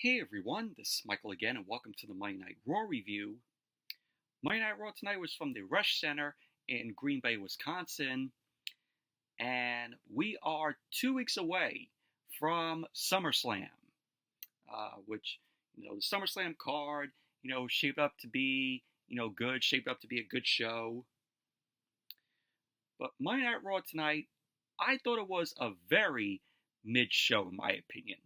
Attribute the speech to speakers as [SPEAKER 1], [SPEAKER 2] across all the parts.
[SPEAKER 1] Hey everyone, this is Michael again, and welcome to the Monday Night Raw review. Monday Night Raw tonight was from the Resch Center in Green Bay, Wisconsin, and we are 2 weeks away from SummerSlam, which, the SummerSlam card, shaped up to be, good, shaped up to be a good show. But Monday Night Raw tonight, I thought it was a very mid-show, in my opinion.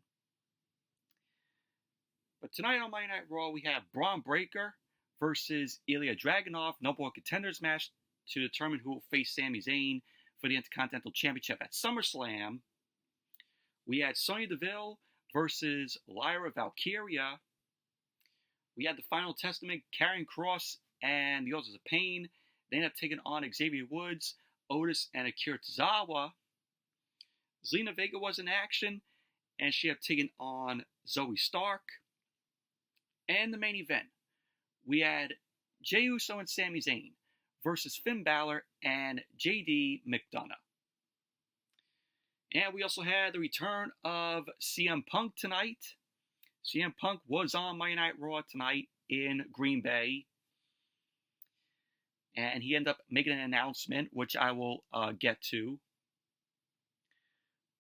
[SPEAKER 1] But tonight on Monday Night Raw, we have Bron Breakker versus Ilja Dragunov, number one contenders match to determine who will face Sami Zayn for the Intercontinental Championship at SummerSlam. We had Sonya Deville versus Lyria Valkyria. We had the Final Testament, Karrion Kross and the Authors of Pain. They ended up taking on Xavier Woods, Otis, and Akira Tozawa. Zelina Vega was in action, and she had taken on Zoey Stark. And the main event, we had Jey Uso and Sami Zayn versus Finn Balor and JD McDonagh. And we also had the return of CM Punk tonight. CM Punk was on Monday Night Raw tonight in Green Bay. And he ended up making an announcement, which I will get to.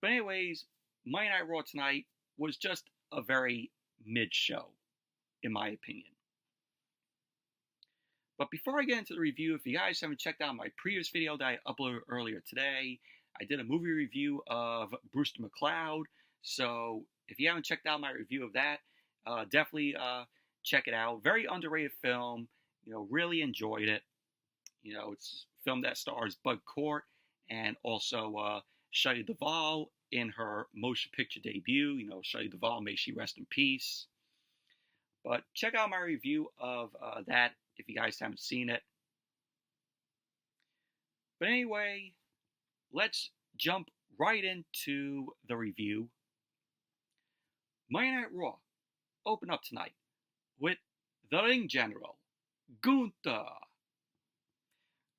[SPEAKER 1] But anyways, Monday Night Raw tonight was just a very mid-show, in my opinion. But before I get into the review, if you guys haven't checked out my previous video that I uploaded earlier today, I did a movie review of Brewster McCloud. So if you haven't checked out my review of that, definitely check it out. Very underrated film. Really enjoyed it. It's a film that stars Bud Cort and also Shelley Duvall in her motion picture debut. Shelley Duvall, may she rest in peace. But check out my review of that if you guys haven't seen it. But anyway, let's jump right into the review. Monday Night Raw opened up tonight with the Ring General, Gunther.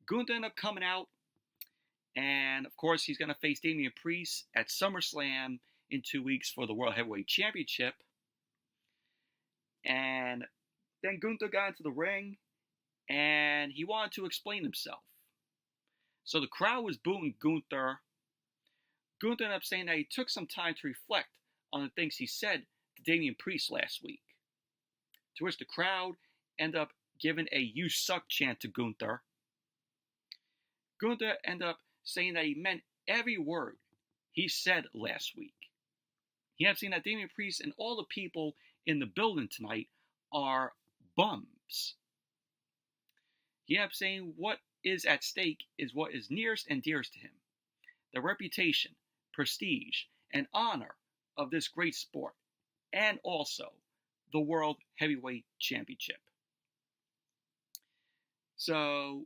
[SPEAKER 1] Gunther ended up coming out, and of course he's going to face Damian Priest at SummerSlam in 2 weeks for the World Heavyweight Championship. And then Gunther got into the ring, and he wanted to explain himself. So the crowd was booing Gunther. Gunther ended up saying that he took some time to reflect on the things he said to Damian Priest last week. To which the crowd ended up giving a "You suck" chant to Gunther. Gunther ended up saying that he meant every word he said last week. He ended up saying that Damian Priest and all the people in the building tonight are bums. He ended up saying what is at stake is what is nearest and dearest to him: the reputation, prestige, and honor of this great sport, and also the World Heavyweight Championship. So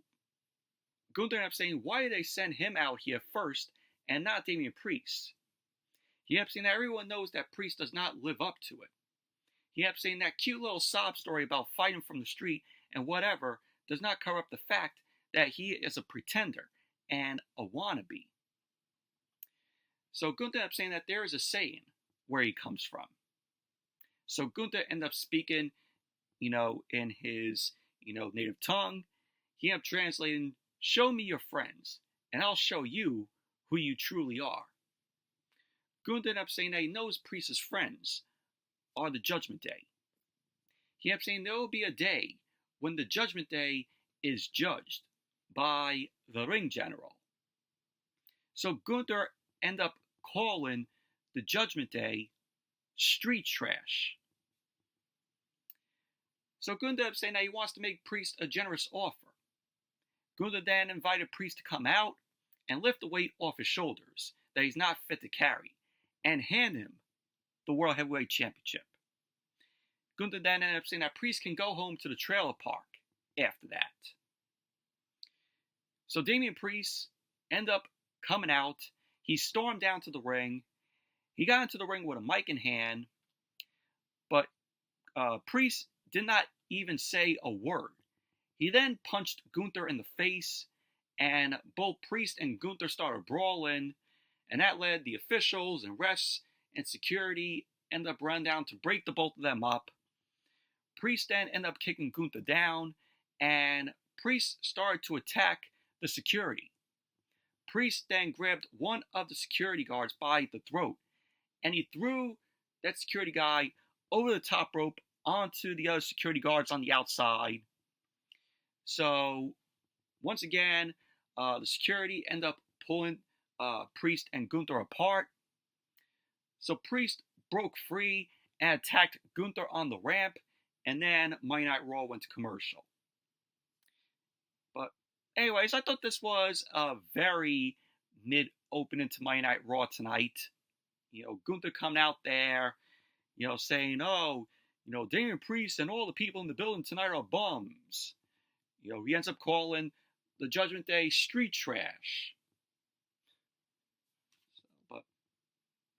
[SPEAKER 1] Gunther ended up saying, why did they send him out here first and not Damian Priest? He ended up saying that everyone knows that Priest does not live up to it. He ended up saying that cute little sob story about fighting from the street and whatever does not cover up the fact that he is a pretender and a wannabe. So Gunther ended up saying that there is a saying where he comes from. So Gunther ended up speaking, in his, native tongue. He ended up translating, "Show me your friends, and I'll show you who you truly are." Gunther ended up saying that he knows Priest's friends are the Judgment Day. He ended up saying there will be a day when the Judgment Day is judged by the Ring General. So Gunther ended up calling the Judgment Day street trash. So Gunther ended up saying that he wants to make Priest a generous offer. Gunther then invited Priest to come out and lift the weight off his shoulders that he's not fit to carry, and hand him the World Heavyweight Championship. Gunther then ended up saying that Priest can go home to the trailer park after that. So Damian Priest ended up coming out. He stormed down to the ring. He got into the ring with a mic in hand, but Priest did not even say a word. He then punched Gunther in the face, and both Priest and Gunther started brawling, and that led the officials and refs and security ended up running down to break the both of them up. Priest then ended up kicking Gunther down, and Priest started to attack the security. Priest then grabbed one of the security guards by the throat, and he threw that security guy over the top rope onto the other security guards on the outside. So, once again, the security ended up pulling Priest and Gunther apart. So Priest broke free and attacked Gunther on the ramp, and then Monday Night Raw went to commercial. But anyways, I thought this was a very mid-opening to Monday Night Raw tonight. Gunther coming out there, saying, oh, Damian Priest and all the people in the building tonight are bums. He ends up calling the Judgment Day street trash. But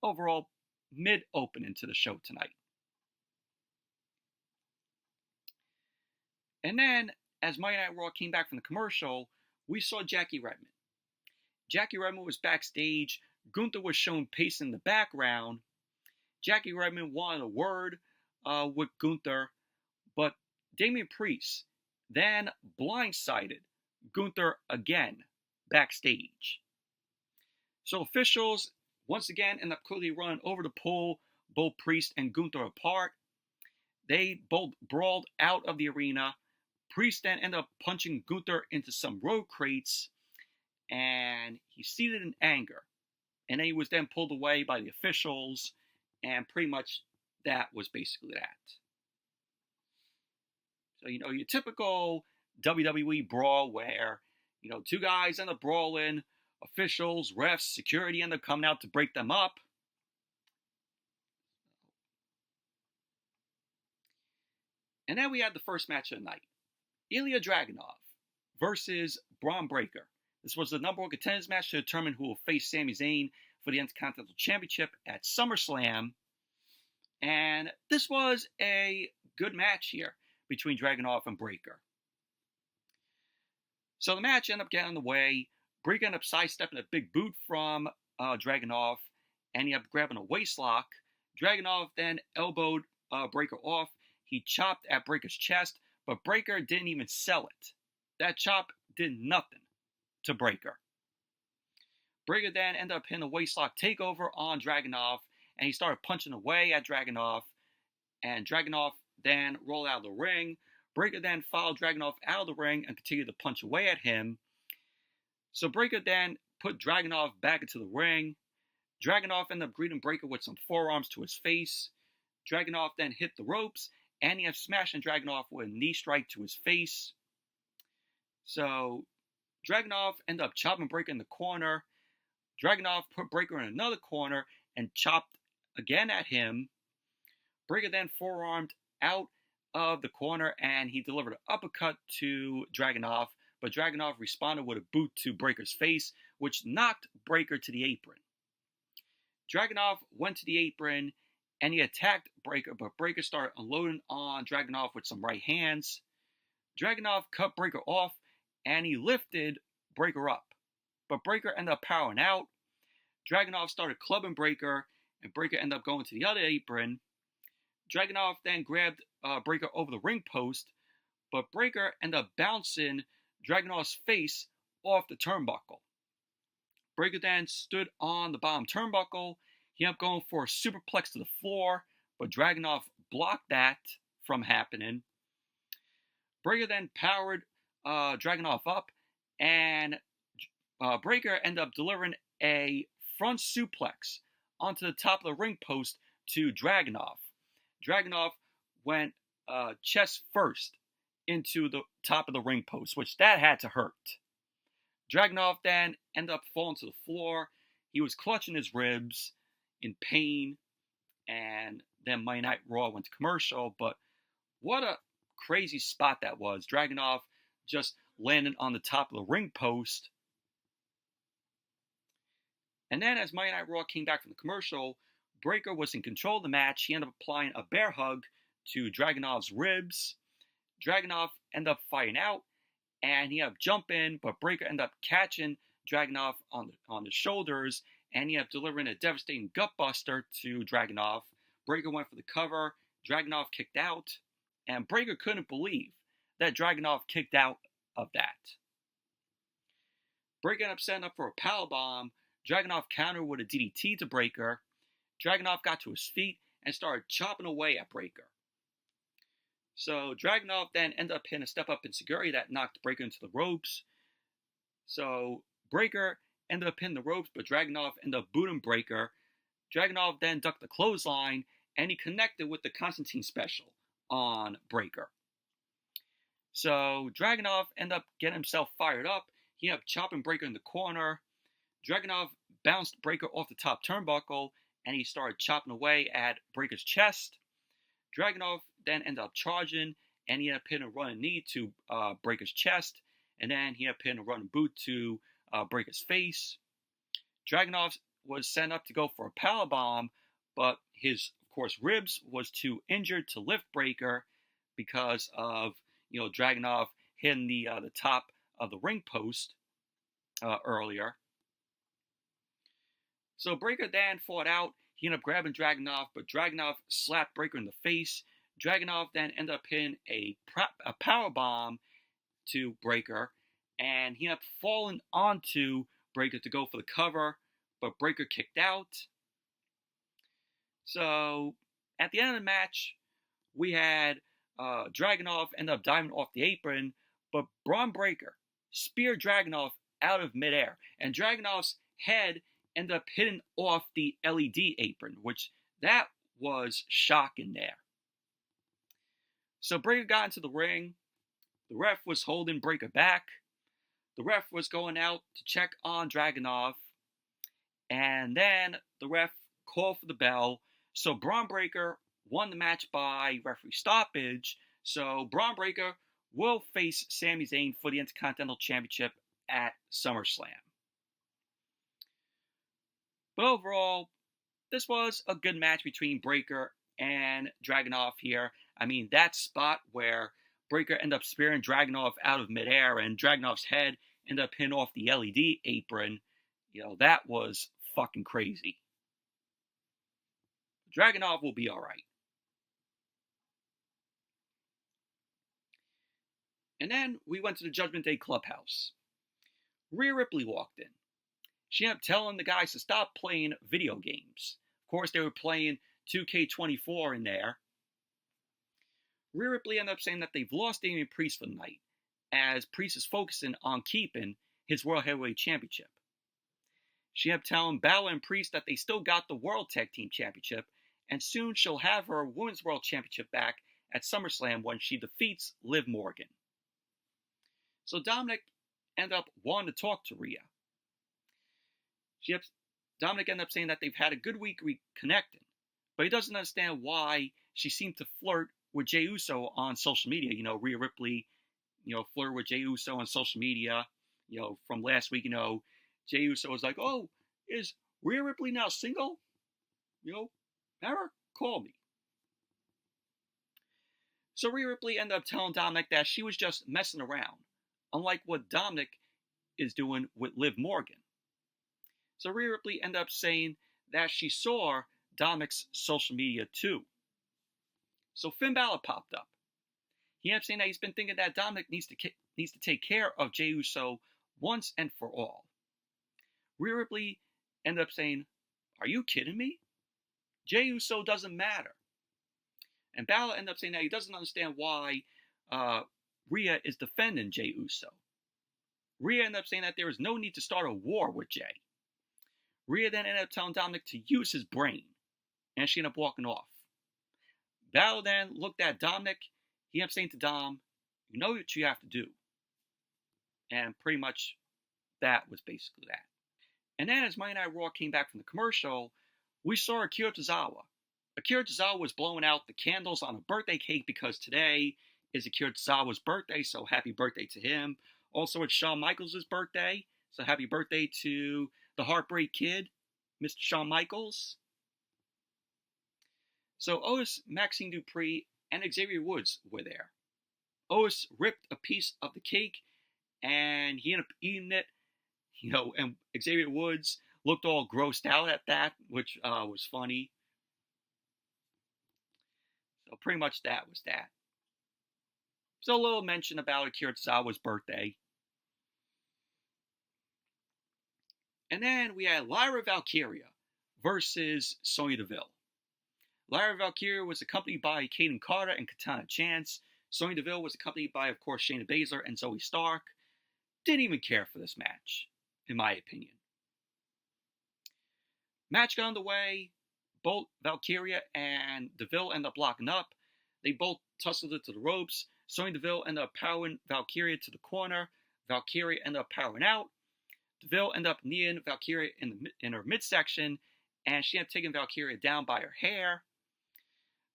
[SPEAKER 1] overall, mid-opening to the show tonight. And then, as Monday Night Raw came back from the commercial, we saw Jackie Redmond. Jackie Redmond was backstage. Gunther was shown pacing in the background. Jackie Redmond wanted a word with Gunther, but Damian Priest then blindsided Gunther again backstage. So officials once again end up quickly running over to pull both Priest and Gunther apart. They both brawled out of the arena. Priest then ended up punching Gunther into some road crates, and he seethed in anger. And then he was then pulled away by the officials, and pretty much that was basically that. So, your typical WWE brawl where, two guys end up brawling, officials, refs, security end up coming out to break them up. And then we had the first match of the night. Ilja Dragunov versus Bron Breakker. This was the number one contenders match to determine who will face Sami Zayn for the Intercontinental Championship at SummerSlam. And this was a good match here between Dragunov and Breakker. So the match ended up getting in the way. Breakker ended up sidestepping a big boot from Dragunov, and he ended up grabbing a waistlock. Dragunov then elbowed Breakker off. He chopped at Breakker's chest, but Breakker didn't even sell it. That chop did nothing to Breakker. Breakker then ended up hitting a waistlock takeover on Dragunov, and he started punching away at Dragunov, and Dragunov then rolled out of the ring. Breakker then followed Dragunov out of the ring and continued to punch away at him. So Breakker then put Dragunov back into the ring. Dragunov ended up greeting Breakker with some forearms to his face. Dragunov then hit the ropes, and he ended up smashing Dragunov with a knee strike to his face. So Dragunov ended up chopping Breakker in the corner. Dragunov put Breakker in another corner and chopped again at him. Breakker then forearmed out of the corner, and he delivered an uppercut to Dragunov, but Dragunov responded with a boot to Breakker's face, which knocked Breakker to the apron. Dragunov went to the apron, and he attacked Breakker, but Breakker started unloading on Dragunov with some right hands. Dragunov cut Breakker off, and he lifted Breakker up, but Breakker ended up powering out. Dragunov started clubbing Breakker, and Breakker ended up going to the other apron. Dragunov then grabbed Breakker over the ring post, but Breakker ended up bouncing Dragunov's face off the turnbuckle. Breakker then stood on the bottom turnbuckle. He ended up going for a superplex to the floor, but Dragunov blocked that from happening. Breakker then powered Dragunov up, and Breakker ended up delivering a front suplex onto the top of the ring post to Dragunov. Dragunov went chest first into the top of the ring post, which that had to hurt. Dragunov then ended up falling to the floor. He was clutching his ribs in pain, and then Monday Night Raw went to commercial, but what a crazy spot that was. Dragunov just landing on the top of the ring post. And then as Monday Night Raw came back from the commercial, Breakker was in control of the match. He ended up applying a bear hug to Dragunov's ribs. Dragunov ended up fighting out, and he ended up jumping, but Breakker ended up catching Dragunov on the shoulders, and he ended up delivering a devastating gutbuster to Dragunov. Breakker went for the cover. Dragunov kicked out. And Breakker couldn't believe that Dragunov kicked out of that. Breakker ended up setting up for a powerbomb. Dragunov countered with a DDT to Breakker. Dragunov got to his feet and started chopping away at Breakker. So Dragunov then ended up hitting a step-up enziguri that knocked Breakker into the ropes. So Breakker ended up hitting the ropes, but Dragunov ended up booting Breakker. Dragunov then ducked the clothesline, and he connected with the Constantine special on Breakker. So Dragunov ended up getting himself fired up. He ended up chopping Breakker in the corner. Dragunov bounced Breakker off the top turnbuckle, and he started chopping away at Breakker's chest. Dragunov then ended up charging, and he ended up hitting a running knee to Breakker's chest, and then he ended up hitting a running boot to Breakker's face. Dragunov was sent up to go for a powerbomb, but his, of course, ribs was too injured to lift Breakker because of, Dragunov hitting the top of the ring post earlier. So Breakker then fought out. He ended up grabbing Dragunov, but Dragunov slapped Breakker in the face. Dragunov then ended up hitting a powerbomb to Breakker, and he ended up falling onto Breakker to go for the cover, but Breakker kicked out. So at the end of the match, we had Dragunov end up diving off the apron, but Bron Breakker speared Dragunov out of midair, and Dragunov's head ended up hitting off the LED apron, which that was shocking there. So Breakker got into the ring. The ref was holding Breakker back. The ref was going out to check on Dragunov. And then the ref called for the bell. So Bron Breakker won the match by referee stoppage. So Bron Breakker will face Sami Zayn for the Intercontinental Championship at SummerSlam. But overall, this was a good match between Breakker and Dragunov here. I mean, that spot where Breakker ended up spearing Dragunov out of midair and Dragunov's head ended up hitting off the LED apron, that was fucking crazy. Dragunov will be alright. And then we went to the Judgment Day Clubhouse. Rhea Ripley walked in. She ended up telling the guys to stop playing video games. Of course, they were playing 2K24 in there. Rhea Ripley ended up saying that they've lost Damian Priest for the night, as Priest is focusing on keeping his World Heavyweight Championship. She ended up telling Balor and Priest that they still got the World Tag Team Championship, and soon she'll have her Women's World Championship back at SummerSlam when she defeats Liv Morgan. So Dominic ended up wanting to talk to Rhea. Dominic ended up saying that they've had a good week reconnecting, but he doesn't understand why she seemed to flirt with Jey Uso on social media. Rhea Ripley, flirted with Jey Uso on social media. From last week, Jey Uso was like, "Oh, is Rhea Ripley now single? Never call me." So Rhea Ripley ended up telling Dominic that she was just messing around, unlike what Dominic is doing with Liv Morgan. So Rhea Ripley ended up saying that she saw Dominic's social media too. So Finn Balor popped up. He ended up saying that he's been thinking that Dominic needs to take care of Jey Uso once and for all. Rhea Ripley ended up saying, "Are you kidding me? Jey Uso doesn't matter." And Balor ended up saying that he doesn't understand why Rhea is defending Jey Uso. Rhea ended up saying that there is no need to start a war with Jey. Rhea then ended up telling Dominic to use his brain, and she ended up walking off. Balor then looked at Dominic. He ended up saying to Dom, "You know what you have to do." And pretty much that was basically that. And then as Monday Night Raw came back from the commercial, we saw Akira Tozawa. Akira Tozawa was blowing out the candles on a birthday cake because today is Akira Tozawa's birthday, so happy birthday to him. Also, it's Shawn Michaels' birthday, so happy birthday to the Heartbreak Kid, Mr. Shawn Michaels. So Otis, Maxine Dupree, and Xavier Woods were there. Otis ripped a piece of the cake, and he ended up eating it, and Xavier Woods looked all grossed out at that, which was funny. So pretty much that was that. So a little mention about Akira Tozawa's birthday. And then we had Lyria Valkyria versus Sonya Deville. Lyria Valkyria was accompanied by Kayden Carter and Katana Chance. Sonya Deville was accompanied by, of course, Shayna Baszler and Zoey Stark. Didn't even care for this match, in my opinion. Match got underway. Both Valkyria and Deville end up locking up. They both tussled it to the ropes. Sonya Deville ended up powering Valkyria to the corner. Valkyria ended up powering out. Deville ended up kneeing Valkyria in her midsection, and she ended up taking Valkyria down by her hair.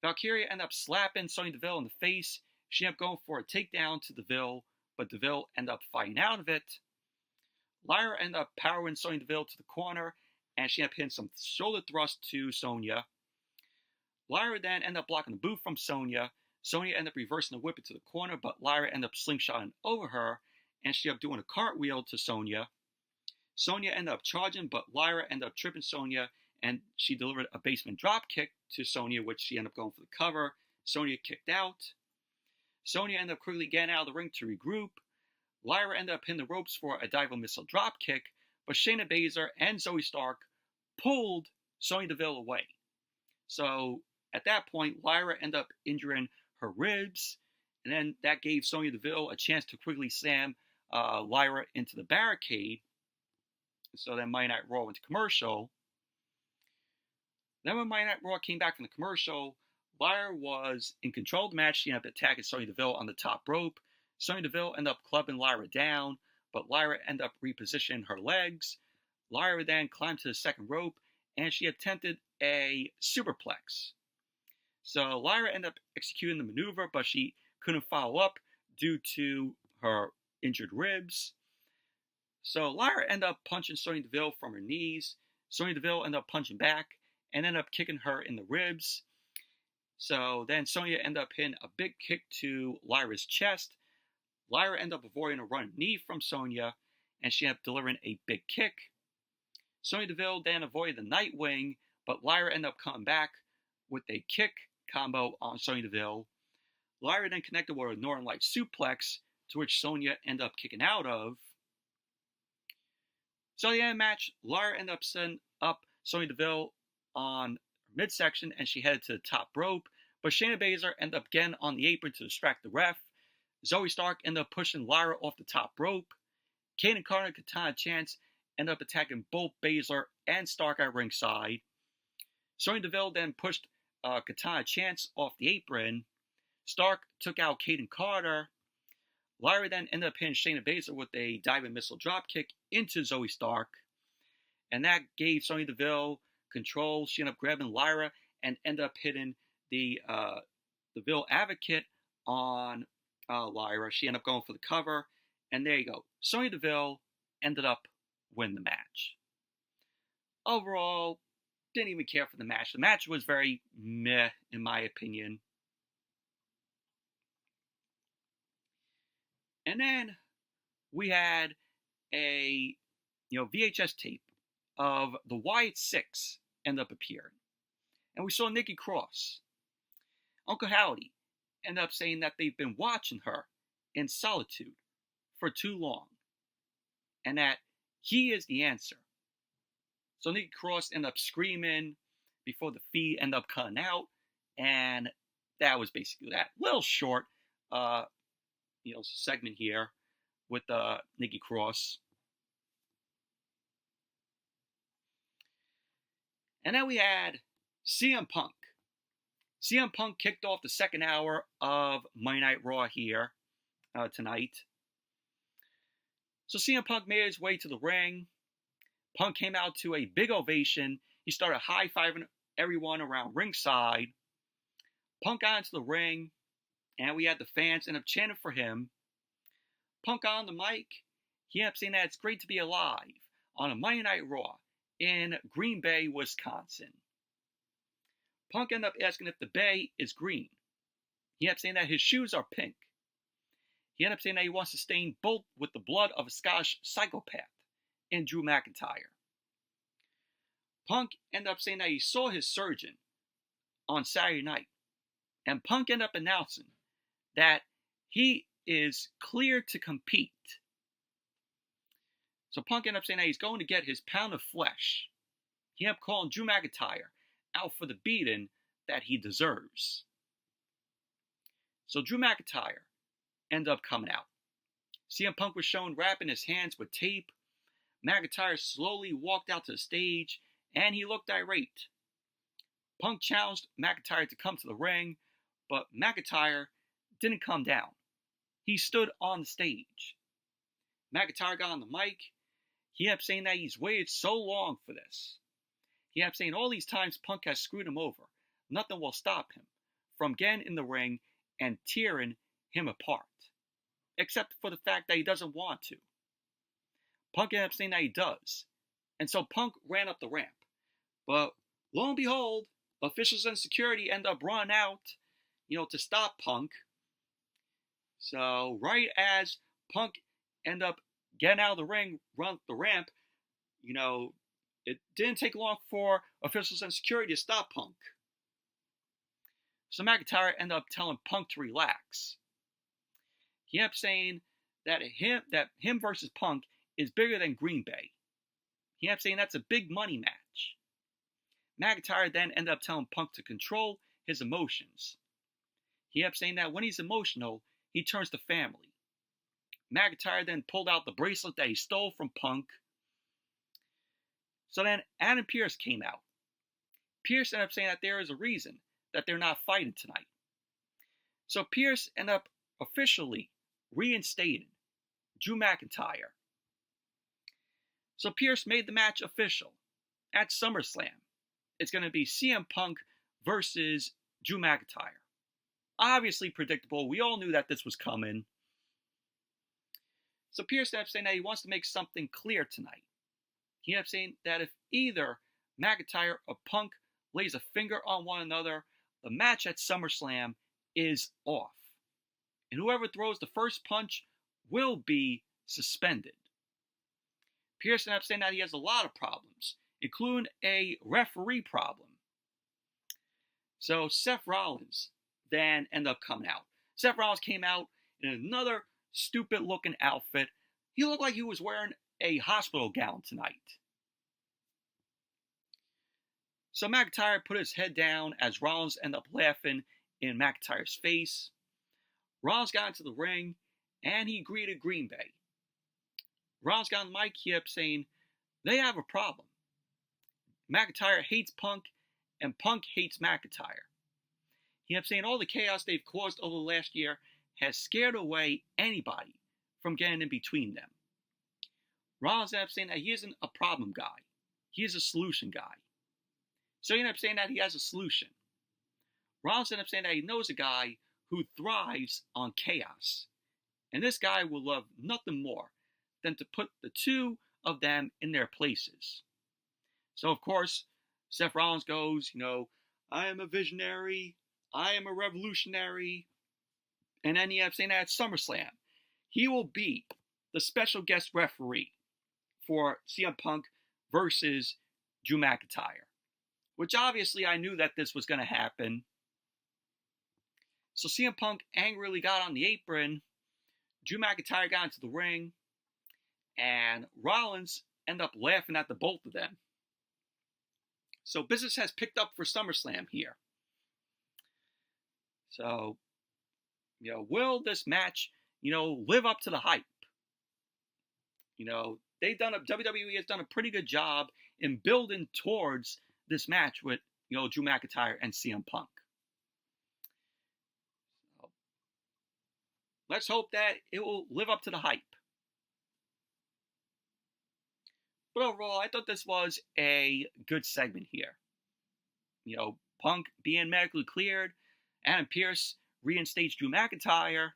[SPEAKER 1] Valkyria ended up slapping Sonya Deville in the face. She ended up going for a takedown to Deville, but Deville ended up fighting out of it. Lyra ended up powering Sonya Deville to the corner, and she ended up hitting some shoulder thrusts to Sonya. Lyra then ended up blocking the boot from Sonya. Sonya ended up reversing the whip into the corner, but Lyra ended up slingshotting over her, and she ended up doing a cartwheel to Sonya. Sonya ended up charging, but Lyra ended up tripping Sonya, and she delivered a basement drop kick to Sonya, which she ended up going for the cover. Sonya kicked out. Sonya ended up quickly getting out of the ring to regroup. Lyra ended up hitting the ropes for a dive missile drop kick, but Shayna Baszler and Zoey Stark pulled Sonya Deville away. So at that point, Lyra ended up injuring her ribs, and then that gave Sonya Deville a chance to quickly slam Lyra into the barricade. So then Monday Night Raw went to commercial. Then when Monday Night Raw came back from the commercial, Lyra was in control of the match. She ended up attacking Sonya Deville on the top rope. Sonya Deville ended up clubbing Lyra down, but Lyra ended up repositioning her legs. Lyra then climbed to the second rope, and she attempted a superplex. So Lyra ended up executing the maneuver, but she couldn't follow up due to her injured ribs. So Lyra ended up punching Sonya Deville from her knees. Sonya Deville ended up punching back and ended up kicking her in the ribs. So then Sonya ended up hitting a big kick to Lyra's chest. Lyra ended up avoiding a running knee from Sonya, and she ended up delivering a big kick. Sonya Deville then avoided the Nightwing, but Lyra ended up coming back with a kick combo on Sonya Deville. Lyra then connected with a Northern Lights suplex, to which Sonya ended up kicking out of. So at the end of the match, Lyra ended up setting up Sonya Deville on her midsection, and she headed to the top rope, but Shayna Baszler ended up getting on the apron to distract the ref. Zoey Stark ended up pushing Lyra off the top rope. Kayden Carter and Katana Chance ended up attacking both Baszler and Stark at ringside. Sonya Deville then pushed Katana Chance off the apron. Stark took out Kayden Carter. Lyra then ended up hitting Shayna Baszler with a diving missile dropkick into Zoey Stark. And that gave Sonya Deville control. She ended up grabbing Lyra and ended up hitting the Deville Advocate on Lyra. She ended up going for the cover. And there you go. Sonya Deville ended up winning the match. Overall, didn't even care for the match. The match was very meh, in my opinion. And then we had a VHS tape of the Wyatt Six end up appearing. And we saw Nikki Cross. Uncle Howdy ended up saying that they've been watching her in solitude for too long. And that he is the answer. So Nikki Cross ended up screaming before the feed ended up cutting out. And that was basically that. Little short segment here with Nikki Cross. And then we had CM Punk. CM Punk kicked off the second hour of Monday Night Raw here tonight. So CM Punk made his way to the ring. Punk came out to a big ovation. He started high-fiving everyone around ringside. Punk got into the ring, and we had the fans end up chanting for him. Punk got on the mic. He ended up saying that it's great to be alive on a Monday Night Raw in Green Bay, Wisconsin. Punk ended up asking if the bay is green. He ended up saying that his shoes are pink. He ended up saying that he wants to stain both with the blood of a Scottish psychopath in Drew McIntyre. Punk ended up saying that he saw his surgeon on Saturday night And Punk ended up announcing that he is clear to compete. So Punk ended up saying that he's going to get his pound of flesh. He ended up calling Drew McIntyre out for the beating that he deserves. So Drew McIntyre ended up coming out. CM Punk was shown wrapping his hands with tape. McIntyre slowly walked out to the stage, and he looked irate. Punk challenged McIntyre to come to the ring, but McIntyre didn't come down. He stood on the stage. McIntyre got on the mic. He ended up saying that he's waited so long for this. He ended up saying all these times Punk has screwed him over. Nothing will stop him from getting in the ring and tearing him apart. Except for the fact that he doesn't want to. Punk ended up saying that he does. And so Punk ran up the ramp. But lo and behold, officials and security end up running out, to stop Punk. So right as Punk end up getting out of the ring, run up the ramp, it didn't take long for officials and security to stop Punk. So McIntyre ended up telling Punk to relax. He ended up saying that him versus Punk is bigger than Green Bay. He ended up saying that's a big money match. McIntyre then ended up telling Punk to control his emotions. He ended up saying that when he's emotional, he turns to family. McIntyre then pulled out the bracelet that he stole from Punk. So then Adam Pearce came out. Pearce ended up saying that there is a reason that they're not fighting tonight. So Pearce ended up officially reinstating Drew McIntyre. So Pearce made the match official at SummerSlam. It's going to be CM Punk versus Drew McIntyre. Obviously predictable. We all knew that this was coming. So Pearce ended up saying that he wants to make something clear tonight. He ended up saying that if either McIntyre or Punk lays a finger on one another, the match at SummerSlam is off. And whoever throws the first punch will be suspended. Pearce ended up saying that he has a lot of problems, including a referee problem. So Seth Rollins then ended up coming out. Seth Rollins came out in another stupid looking outfit. He looked like he was wearing a hospital gown tonight. So McIntyre put his head down as Rollins ended up laughing in McIntyre's face. Rollins got into the ring and he greeted Green Bay. Rollins got on the mic, he kept saying, they have a problem. McIntyre hates Punk and Punk hates McIntyre. He kept saying all the chaos they've caused over the last year has scared away anybody from getting in between them. Rollins ended up saying that he isn't a problem guy. He is a solution guy. So he ended up saying that he has a solution. Rollins ended up saying that he knows a guy who thrives on chaos. And this guy will love nothing more than to put the two of them in their places. So of course, Seth Rollins goes, I am a visionary. I am a revolutionary. And then he ended up saying that at SummerSlam, he will be the special guest referee for CM Punk versus Drew McIntyre. Which obviously I knew that this was going to happen. So CM Punk angrily got on the apron. Drew McIntyre got into the ring. And Rollins ended up laughing at the both of them. So business has picked up for SummerSlam here. So, will this match, live up to the hype? WWE has done a pretty good job in building towards this match with, Drew McIntyre and CM Punk. So, let's hope that it will live up to the hype. But overall, I thought this was a good segment here. Punk being medically cleared, Adam Pearce reinstates Drew McIntyre.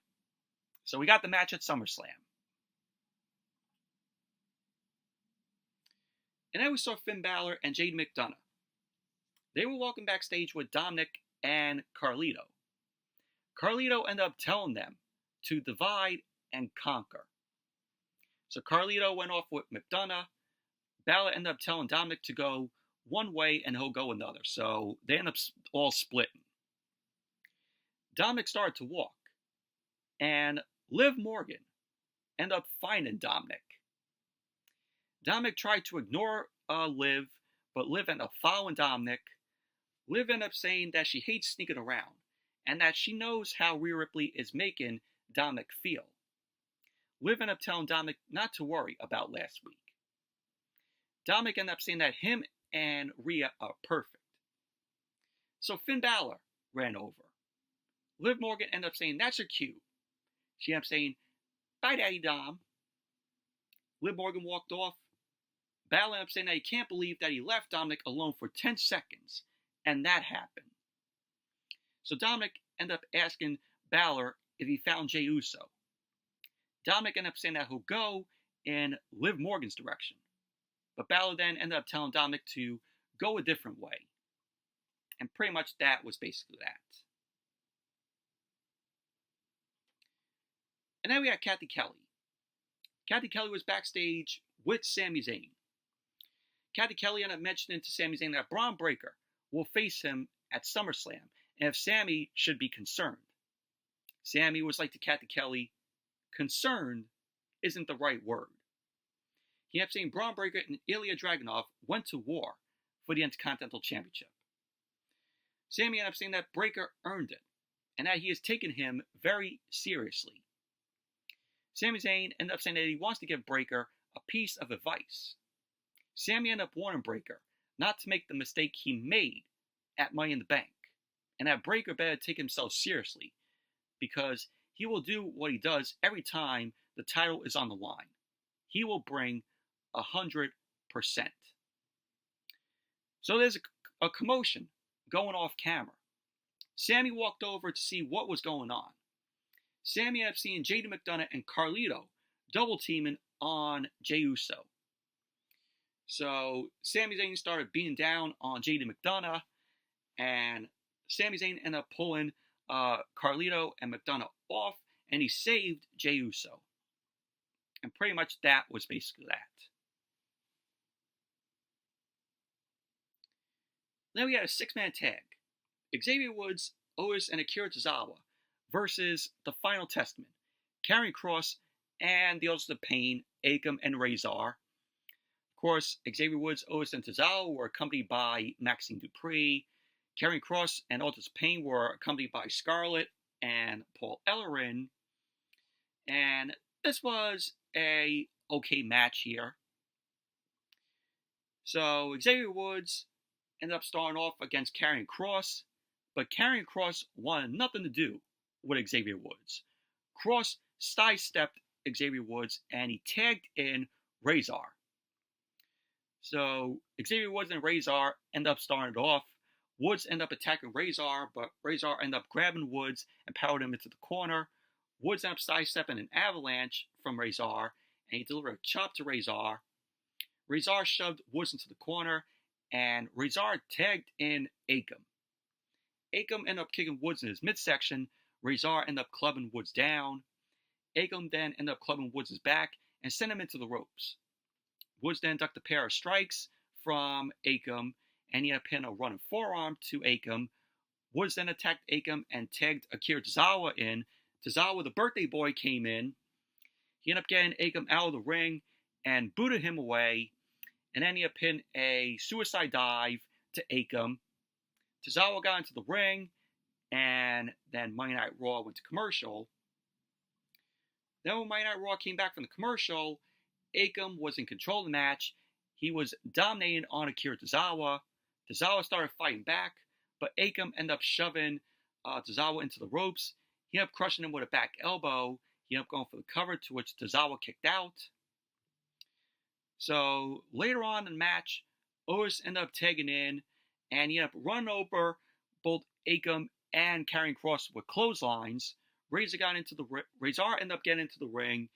[SPEAKER 1] So we got the match at SummerSlam. And then we saw Finn Balor and Jade McDonagh. They were walking backstage with Dominik and Carlito. Carlito ended up telling them to divide and conquer. So Carlito went off with McDonagh. Balor ended up telling Dominik to go one way and he'll go another. So they end up all splitting. Dominic started to walk, and Liv Morgan ended up finding Dominic. Dominic tried to ignore Liv, but Liv ended up following Dominic. Liv ended up saying that she hates sneaking around, and that she knows how Rhea Ripley is making Dominic feel. Liv ended up telling Dominic not to worry about last week. Dominic ended up saying that him and Rhea are perfect. So Finn Balor ran over. Liv Morgan ended up saying that's her cue. She ended up saying, "Bye, Daddy Dom." Liv Morgan walked off. Balor ended up saying that he can't believe that he left Dominic alone for 10 seconds, and that happened. So Dominic ended up asking Balor if he found Jey Uso. Dominic ended up saying that he'll go in Liv Morgan's direction. But Balor then ended up telling Dominic to go a different way. And pretty much that was basically that. And then we had Kathy Kelly. Kathy Kelly was backstage with Sami Zayn. Kathy Kelly ended up mentioning to Sami Zayn that Bron Breakker will face him at SummerSlam, and if Sami should be concerned. Sami was like to Kathy Kelly, concerned isn't the right word. He ended up saying Bron Breakker and Ilja Dragunov went to war for the Intercontinental Championship. Sami ended up saying that Breakker earned it, and that he has taken him very seriously. Sami Zayn ended up saying that he wants to give Breakker a piece of advice. Sami ended up warning Breakker not to make the mistake he made at Money in the Bank, and that Breakker better take himself seriously, because he will do what he does every time the title is on the line. He will bring 100%. So there's a commotion going off camera. Sami walked over to see what was going on. Sami ended up seeing JD McDonagh and Carlito double teaming on Jey Uso. So Sami Zayn started beating down on JD McDonagh, and Sami Zayn ended up pulling Carlito and McDonagh off, and he saved Jey Uso. And pretty much that was basically that. Then we had a 6-man tag. Xavier Woods, Otis, and Akira Tozawa versus the Final Testament, Karrion Kross, and the Authors of Pain, Akam and Razor. Of course, Xavier Woods, Otis, and Tozawa were accompanied by Maxine Dupree. Karrion Kross and Authors of Pain were accompanied by Scarlett and Paul Ellering. And this was a okay match here. So Xavier Woods ended up starting off against Karrion Kross, but Karrion Kross wanted nothing to do with Xavier Woods. Kross sidestepped Xavier Woods and he tagged in Razor. So Xavier Woods and Razor ended up starting it off. Woods ended up attacking Razor, but Razor ended up grabbing Woods and powered him into the corner. Woods ended up sidestepping an avalanche from Razor, and he delivered a chop to Razor. Razor shoved Woods into the corner, and Razor tagged in Akam. Akam ended up kicking Woods in his midsection. Razor ended up clubbing Woods down. Akam then ended up clubbing Woods' back and sent him into the ropes. Woods then ducked a pair of strikes from Akam, and he ended up hitting a running forearm to Akam. Woods then attacked Akam and tagged Akira Tozawa in. Tozawa, the birthday boy, came in. He ended up getting Akam out of the ring and booted him away. And then he ended up hitting a suicide dive to Akam. Tozawa got into the ring, and then Monday Night Raw went to commercial. Then when Monday Night Raw came back from the commercial, Akam was in control of the match. He was dominating on Akira Tozawa. Tozawa started fighting back, but Akam ended up shoving Tozawa into the ropes. He ended up crushing him with a back elbow. He ended up going for the cover, to which Tozawa kicked out. So later on in the match, Otis ended up tagging in, and he ended up running over both Akam and Karrion Kross with clotheslines. Razor ended up getting into the ring,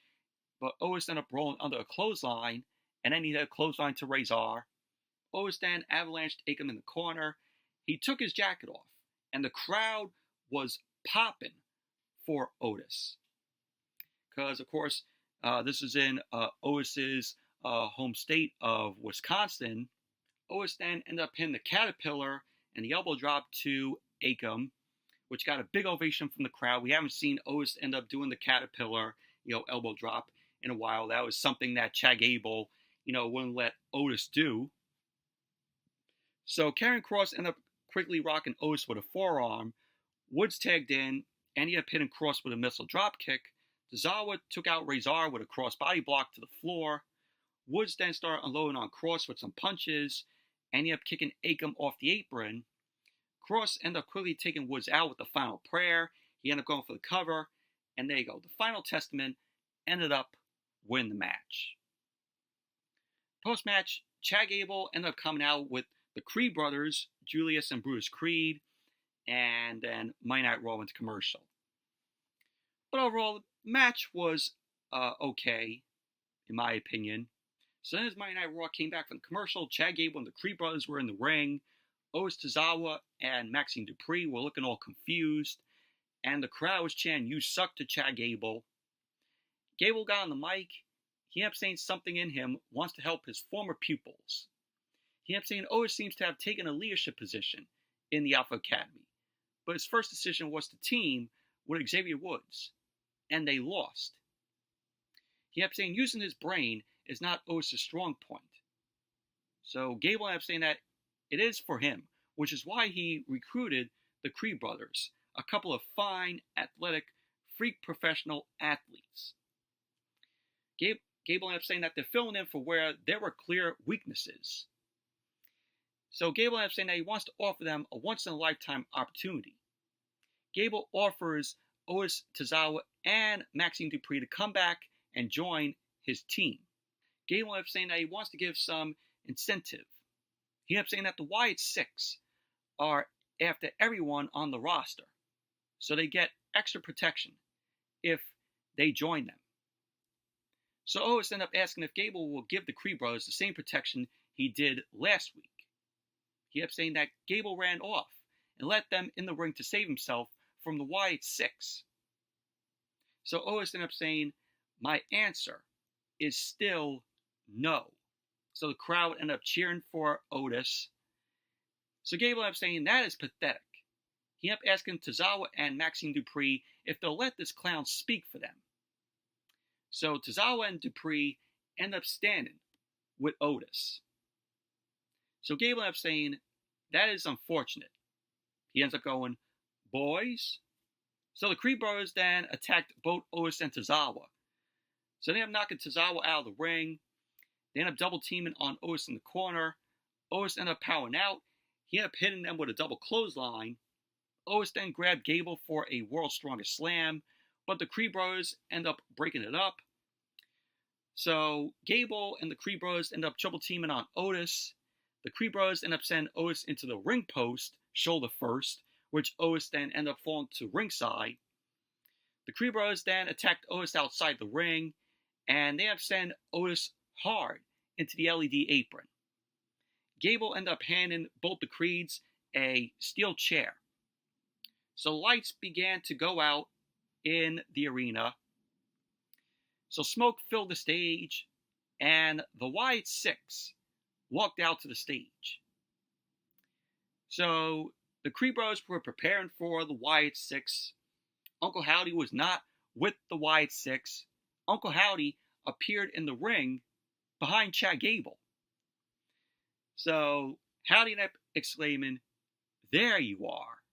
[SPEAKER 1] but Otis ended up rolling under a clothesline, and then he had a clothesline to Razor. Otis then avalanched Akam in the corner. He took his jacket off, and the crowd was popping for Otis. Because, of course, this is in Otis's home state of Wisconsin. Otis then ended up hitting the Caterpillar and the elbow drop to Akam, which got a big ovation from the crowd. We haven't seen Otis end up doing the caterpillar, elbow drop in a while. That was something that Chad Gable, wouldn't let Otis do. So Karrion Kross ended up quickly rocking Otis with a forearm. Woods tagged in, and he had hitting Kross with a missile dropkick. Tozawa took out Razor with a crossbody block to the floor. Woods then started unloading on Kross with some punches, and he ended up kicking Akam off the apron. Kross ended up quickly taking Woods out with the final prayer. He ended up going for the cover, and there you go. The Final Testament ended up winning the match. Post-match, Chad Gable ended up coming out with the Creed brothers, Julius and Brutus Creed, and then Monday Night Raw went to commercial. But overall, the match was okay, in my opinion. So then as Monday Night Raw came back from the commercial, Chad Gable and the Creed brothers were in the ring. Otis Tozawa and Maxine Dupree were looking all confused, and the crowd was chanting, "You suck" to Chad Gable. Gable got on the mic. He ended up saying something in him wants to help his former pupils. He ended up saying Otis seems to have taken a leadership position in the Alpha Academy, but his first decision was to team with Xavier Woods, and they lost. He ended up saying using his brain is not Otis' strong point. So Gable ended up saying that it is for him, which is why he recruited the Creed brothers, a couple of fine, athletic, freak professional athletes. Gable ended up saying that they're filling in for where there were clear weaknesses. So Gable ended up saying that he wants to offer them a once-in-a-lifetime opportunity. Gable offers Otis Tozawa and Maxine Dupree to come back and join his team. Gable ended up saying that he wants to give some incentive. He ended up saying that the Wyatt Six are after everyone on the roster, so they get extra protection if they join them. So Otis ended up asking if Gable will give the Creed brothers the same protection he did last week. He ended up saying that Gable ran off and let them in the ring to save himself from the Wyatt Six. So Otis ended up saying, "My answer is still no." So the crowd ended up cheering for Otis. So Gable ended up saying that is pathetic. He ended up asking Tozawa and Maxine Dupree if they'll let this clown speak for them. So Tozawa and Dupree end up standing with Otis. So Gable ended up saying, that is unfortunate. He ends up going, "Boys." So the Creed brothers then attacked both Otis and Tozawa. So they end up knocking Tozawa out of the ring. They end up double teaming on Otis in the corner. Otis ended up powering out. He ended up hitting them with a double clothesline. Otis then grabbed Gable for a World's Strongest Slam, but the Creed brothers end up breaking it up. So Gable and the Creed brothers end up triple teaming on Otis. The Creed brothers end up sending Otis into the ring post, shoulder first, which Otis then ended up falling to ringside. The Creed brothers then attacked Otis outside the ring, and they have sent Otis hard into the LED apron. Gable ended up handing both the Creeds a steel chair. So lights began to go out in the arena. So smoke filled the stage, and the Wyatt Six walked out to the stage. So the Creed brothers were preparing for the Wyatt Six. Uncle Howdy was not with the Wyatt Six. Uncle Howdy appeared in the ring behind Chad Gable. So Howdy ended up exclaiming, "There you are."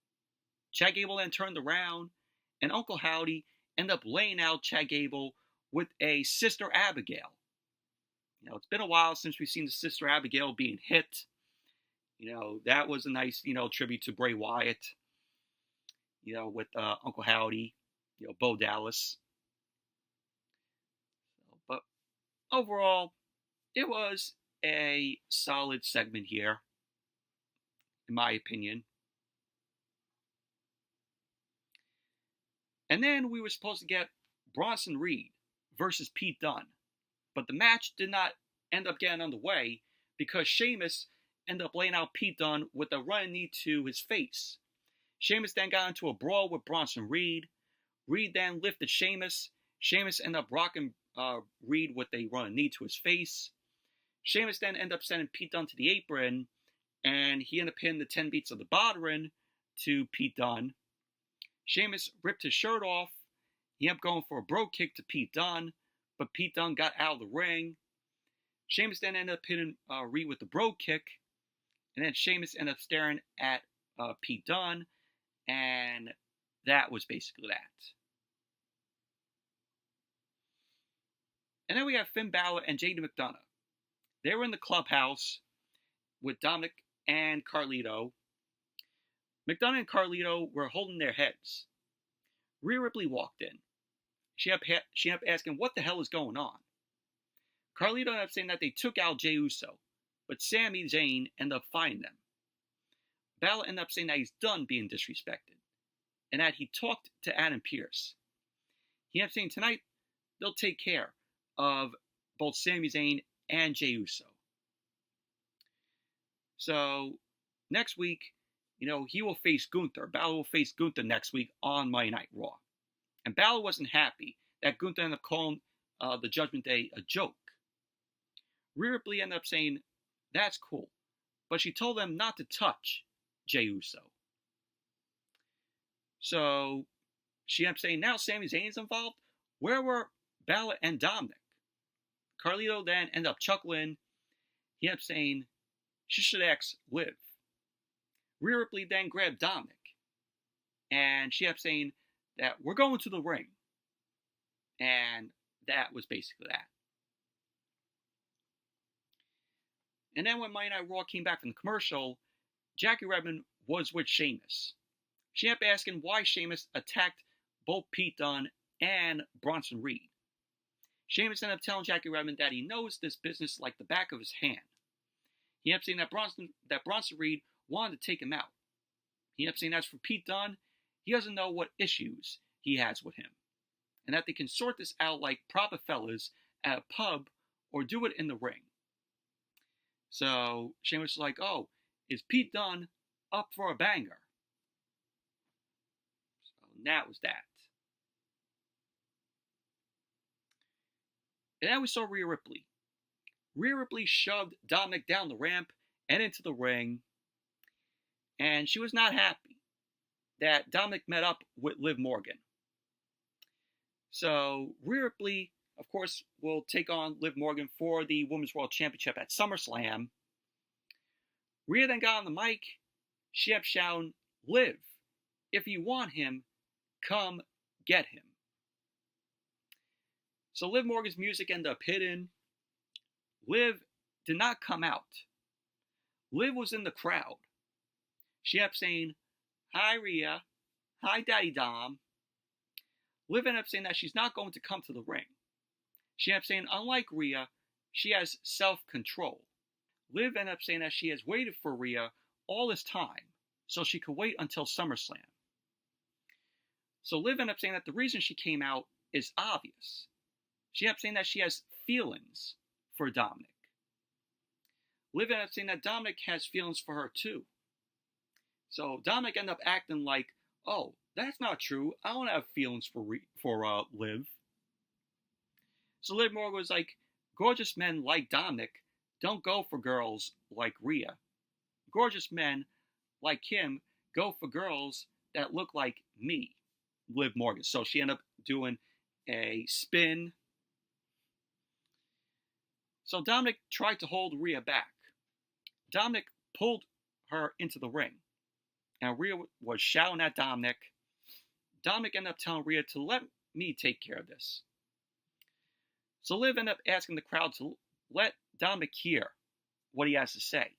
[SPEAKER 1] Chad Gable then turned around, and Uncle Howdy ended up laying out Chad Gable with a Sister Abigail. It's been a while since we've seen the Sister Abigail being hit. That was a nice, tribute to Bray Wyatt, with Uncle Howdy, Bo Dallas. But overall, it was a solid segment here, in my opinion. And then we were supposed to get Bronson Reed versus Pete Dunne. But the match did not end up getting underway because Sheamus ended up laying out Pete Dunne with a running knee to his face. Sheamus then got into a brawl with Bronson Reed. Reed then lifted Sheamus. Sheamus ended up rocking Reed with a running knee to his face. Sheamus then ended up sending Pete Dunne to the apron, and he ended up hitting the 10 beats of the Bodhrán to Pete Dunne. Sheamus ripped his shirt off. He ended up going for a bro kick to Pete Dunne, but Pete Dunne got out of the ring. Sheamus then ended up hitting Reed with the bro kick, and then Sheamus ended up staring at Pete Dunne, and that was basically that. And then we have Finn Balor and JD McDonagh. They were in the clubhouse with Dominic and Carlito. McDonagh and Carlito were holding their heads. Rhea Ripley walked in. She ended up asking what the hell is going on. Carlito ended up saying that they took out Jey Uso, but Sami Zayn ended up finding them. Balor ended up saying that he's done being disrespected, and that he talked to Adam Pearce. He ended up saying tonight they'll take care of both Sami Zayn and Jey Uso. So next week, he will face Gunther. Balor will face Gunther next week on Monday Night Raw. And Balor wasn't happy that Gunther ended up calling the Judgment Day a joke. Rhea Ripley ended up saying, that's cool. But she told them not to touch Jey Uso. So she ended up saying, now Sami Zayn's involved? Where were Balor and Dominic? Carlito then ended up chuckling. He ended up saying, she should ask Liv. Rhea Ripley then grabbed Dominic. And she ended up saying that we're going to the ring. And that was basically that. And then when Monday Night Raw came back from the commercial, Jackie Redmond was with Sheamus. She ended up asking why Sheamus attacked both Pete Dunne and Bronson Reed. Sheamus ended up telling Jackie Redmond that he knows this business like the back of his hand. He ended up saying that Bronson Reed wanted to take him out. He ended up saying as for Pete Dunne, he doesn't know what issues he has with him, and that they can sort this out like proper fellas at a pub or do it in the ring. So Sheamus was like, oh, is Pete Dunne up for a banger? So that was that. And then we saw Rhea Ripley. Rhea Ripley shoved Dominic down the ramp and into the ring. And she was not happy that Dominic met up with Liv Morgan. So Rhea Ripley, of course, will take on Liv Morgan for the Women's World Championship at SummerSlam. Rhea then got on the mic. She kept shouting, Liv, if you want him, come get him. So Liv Morgan's music ended up hitting. Liv did not come out. Liv was in the crowd. She kept saying, hi Rhea, hi Daddy Dom. Liv ended up saying that she's not going to come to the ring. She ended up saying, unlike Rhea, she has self-control. Liv ended up saying that she has waited for Rhea all this time, so she could wait until SummerSlam. So Liv ended up saying that the reason she came out is obvious. She ended up saying that she has feelings for Dominic. Liv ended up saying that Dominic has feelings for her too. So Dominic ended up acting like, oh, that's not true. I don't have feelings for Liv. So Liv Morgan was like, gorgeous men like Dominic don't go for girls like Rhea. Gorgeous men like him go for girls that look like me, Liv Morgan. So she ended up doing a spin. So Dominic tried to hold Rhea back. Dominic pulled her into the ring. And Rhea was shouting at Dominic. Dominic ended up telling Rhea to let me take care of this. So Liv ended up asking the crowd to let Dominic hear what he has to say.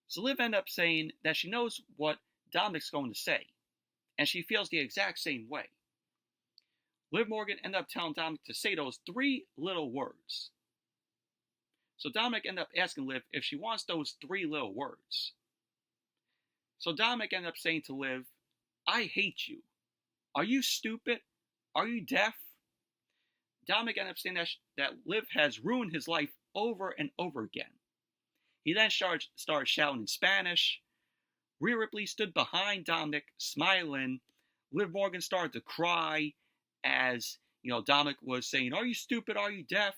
[SPEAKER 1] So Liv ended up saying that she knows what Dominic's going to say. And she feels the exact same way. Liv Morgan ended up telling Dominic to say those 3 little words. So Dominic ended up asking Liv if she wants those 3 little words. So Dominic ended up saying to Liv, I hate you. Are you stupid? Are you deaf? Dominic ended up saying that Liv has ruined his life over and over again. He then started shouting in Spanish. Rhea Ripley stood behind Dominic, smiling. Liv Morgan started to cry as, Dominic was saying, are you stupid? Are you deaf?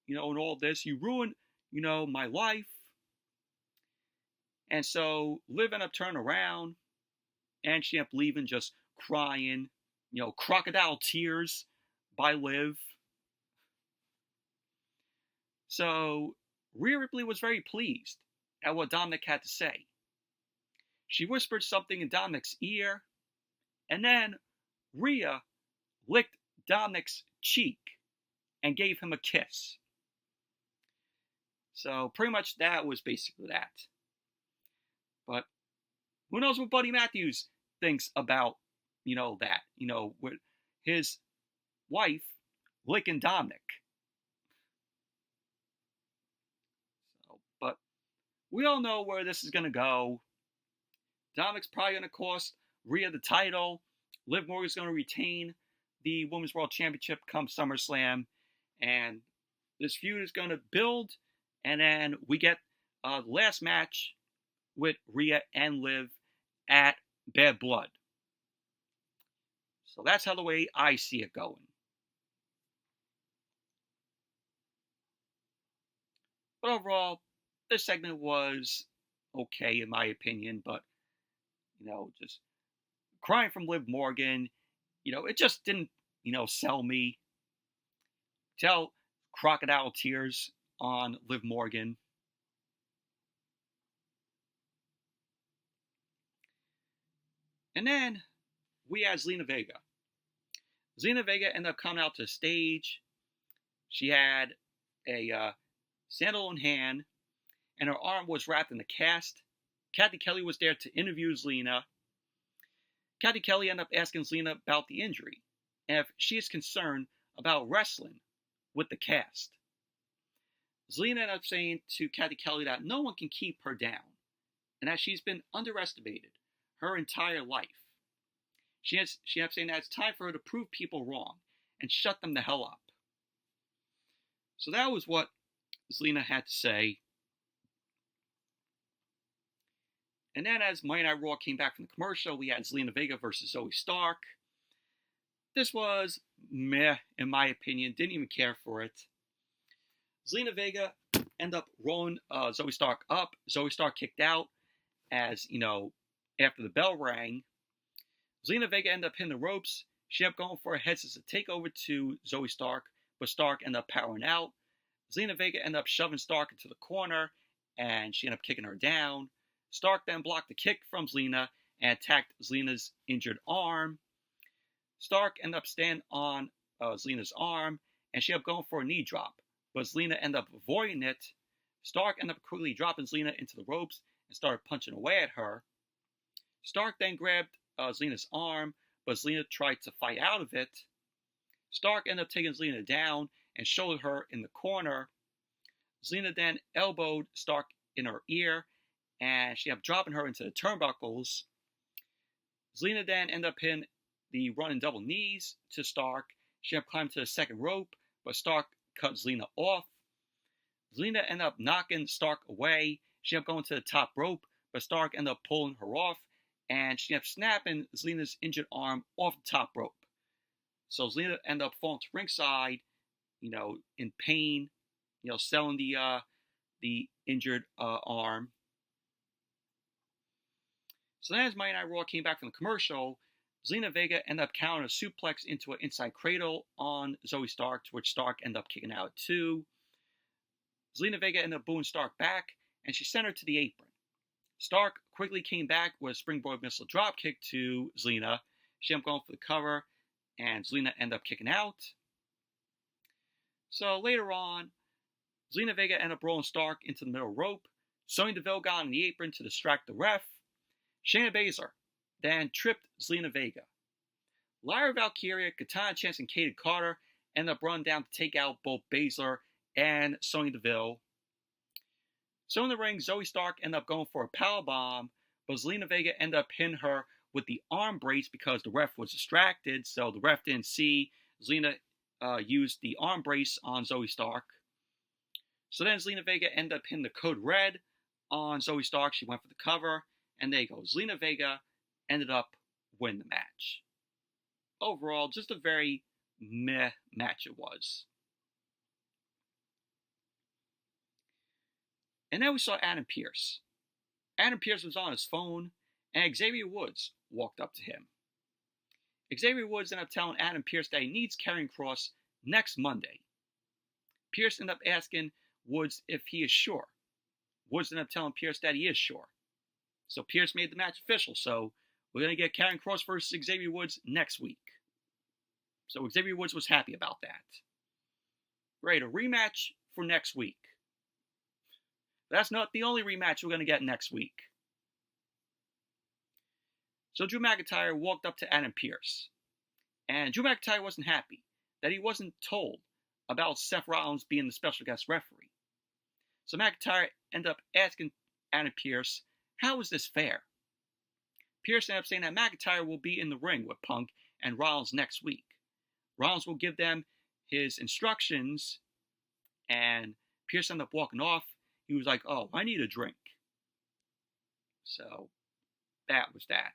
[SPEAKER 1] And all this. You ruined, my life. And so Liv ended up turning around. and she ended up leaving just crying, crocodile tears by Liv. So Rhea Ripley was very pleased at what Dominic had to say. She whispered something in Dominic's ear, and then Rhea licked Dominic's cheek and gave him a kiss. So pretty much that was basically that. But who knows what Buddy Matthews thinks about, that, with his wife licking Dominic. So, but we all know where this is going to go. Dominic's probably going to cost Rhea the title. Liv Morgan's going to retain the Women's World Championship come SummerSlam. And this feud is going to build. And then we get the last match with Rhea and Liv at Bad Blood. So that's how the way I see it going. But overall, this segment was okay in my opinion. But, just crying from Liv Morgan, it just didn't, sell me. Tell crocodile tears on Liv Morgan. And then we had Zelina Vega. Zelina Vega ended up coming out to the stage. She had a sandal in hand, and her arm was wrapped in a cast. Kathy Kelly was there to interview Zelina. Kathy Kelly ended up asking Zelina about the injury, and if she is concerned about wrestling with the cast. Zelina ended up saying to Kathy Kelly that no one can keep her down, and that she's been underestimated her entire life. She ended up saying that it's time for her to prove people wrong and shut them the hell up. So that was what Zelina had to say. And then as Monday Night Raw came back from the commercial, we had Zelina Vega versus Zoey Stark. This was meh, in my opinion. Didn't even care for it. Zelina Vega ended up rolling Zoey Stark up. Zoey Stark kicked out as, after the bell rang. Zelina Vega ended up hitting the ropes. She ended up going for a head scissors takeover to Zoey Stark, but Stark ended up powering out. Zelina Vega ended up shoving Stark into the corner, and she ended up kicking her down. Stark then blocked the kick from Zelina and attacked Zelina's injured arm. Stark ended up standing on Zelina's arm, and she ended up going for a knee drop, but Zelina ended up avoiding it. Stark ended up quickly dropping Zelina into the ropes and started punching away at her. Stark then grabbed Zelina's arm, but Zelina tried to fight out of it. Stark ended up taking Zelina down and shouldered her in the corner. Zelina then elbowed Stark in her ear, and she ended up dropping her into the turnbuckles. Zelina then ended up hitting the running double knees to Stark. She ended up climbing to the second rope, but Stark cut Zelina off. Zelina ended up knocking Stark away. She ended up going to the top rope, but Stark ended up pulling her off, and she ended up snapping Zelina's injured arm off the top rope. So Zelina ended up falling to ringside, in pain, selling the injured arm. So then as Monday Night Raw came back from the commercial, Zelina Vega ended up countering a suplex into an inside cradle on Zoey Stark, to which Stark ended up kicking out too. Zelina Vega ended up booing Stark back, and she sent her to the apron. Stark quickly came back with a springboard missile dropkick to Zelina. She ended up going for the cover, and Zelina ended up kicking out. So later on, Zelina Vega ended up rolling Stark into the middle rope. Sonya Deville got on the apron to distract the ref. Shayna Baszler then tripped Zelina Vega. Lyria Valkyria, Katana Chance, and Katie Carter ended up running down to take out both Baszler and Sonya Deville. So in the ring, Zoey Stark ended up going for a powerbomb, but Zelina Vega ended up hitting her with the arm brace because the ref was distracted, so the ref didn't see. Zelina used the arm brace on Zoey Stark. So then Zelina Vega ended up hitting the code red on Zoey Stark. She went for the cover, and there you go. Zelina Vega ended up winning the match. Overall, just a very meh match it was. And then we saw Adam Pearce. Adam Pearce was on his phone, and Xavier Woods walked up to him. Xavier Woods ended up telling Adam Pearce that he needs Karrion Kross next Monday. Pearce ended up asking Woods if he is sure. Woods ended up telling Pearce that he is sure. So Pearce made the match official. So we're going to get Karrion Kross versus Xavier Woods next week. So Xavier Woods was happy about that. Great, a rematch for next week. That's not the only rematch we're going to get next week. So Drew McIntyre walked up to Adam Pearce. And Drew McIntyre wasn't happy that he wasn't told about Seth Rollins being the special guest referee. So McIntyre ended up asking Adam Pearce, how is this fair? Pearce ended up saying that McIntyre will be in the ring with Punk and Rollins next week. Rollins will give them his instructions, and Pearce ended up walking off. He was like, oh, I need a drink. So that was that.